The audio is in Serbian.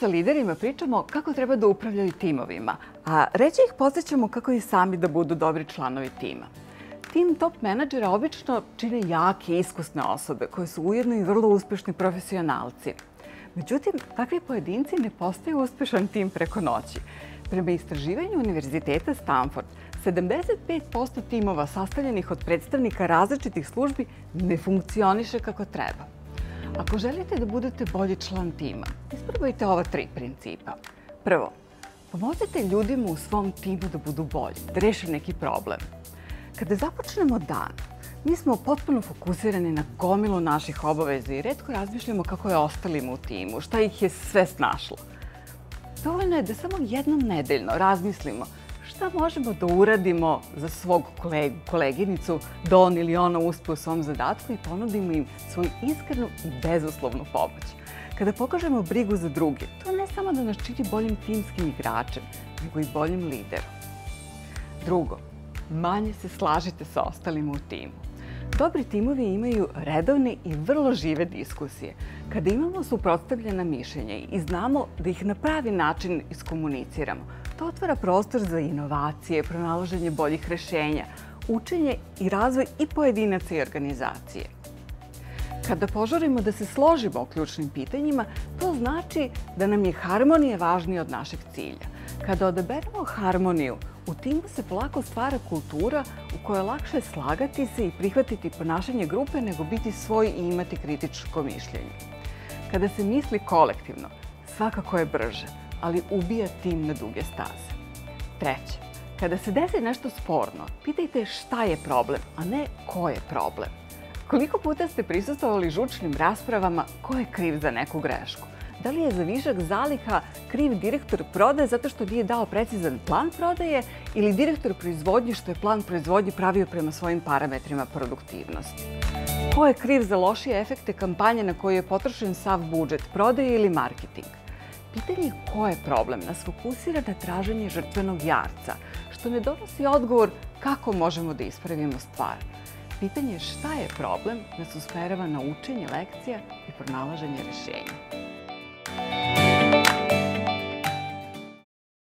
sa liderima pričamo kako treba da upravljaju timovima, a reći ih podsjećamo kako i sami da budu dobri članovi tima. Tim top menadžera obično čine jake i iskusne osobe koje su ujedno i vrlo uspešni profesionalci. Međutim, takvi pojedinci ne postaju uspešan tim preko noći. Prema istraživanju Univerziteta Stanford, 75% timova sastavljenih od predstavnika različitih službi ne funkcioniše kako treba. Ako želite da budete bolji član tima, isprobajte ova 3 principa. Prvo, pomozite ljudima u svom timu da budu bolji, da reše neki problem. Kada započnemo dan, mi smo potpuno fokusirani na gomilu naših obaveza i retko razmišljamo kako je ostalima u timu, šta ih je sve snašlo. Dovoljno je da samo jednom nedeljno razmislimo šta možemo da uradimo za svog kolegu, koleginicu, da on ili ona uspe u svom zadatku i ponudimo im svoju iskrenu i bezuslovnu pomoć. Kada pokažemo brigu za druge, to ne samo da nas čini boljim timskim igračem, nego i boljim liderom. Drugo, manje se slažite sa ostalima u timu. Dobri timovi imaju redovne i vrlo žive diskusije. Kada imamo suprotstavljena mišljenja i znamo da ih na pravi način iskomuniciramo, to otvara prostor za inovacije, pronalaženje boljih rešenja, učenje i razvoj i pojedinaca i organizacije. Kada požurimo da se složimo o ključnim pitanjima, to znači da nam je harmonija važnija od našeg cilja. Kada odaberemo harmoniju, u timu se polako stvara kultura u kojoj je lakše slagati se i prihvatiti ponašanje grupe nego biti svoj i imati kritičko mišljenje. Kada se misli kolektivno, svakako je brže, ali ubija tim na duge staze. Treće, kada se desi nešto sporno, pitajte šta je problem, a ne ko je problem. Koliko puta ste prisustvovali žučnim raspravama ko je kriv za neku grešku? Da li je za višak zaliha kriv direktor prodaje zato što nije dao precizan plan prodaje ili direktor proizvodnje što je plan proizvodnje pravio prema svojim parametrima produktivnosti? Ko je kriv za lošije efekte kampanje na koju je potrošen sav budžet, prodaje ili marketing? Pitanje ko je problem nas fokusira na traženje žrtvenog jarca, što ne donosi odgovor kako možemo da ispravimo stvar. Pitanje šta je problem nas usmerava na učenje lekcija i pronalaženje rešenja.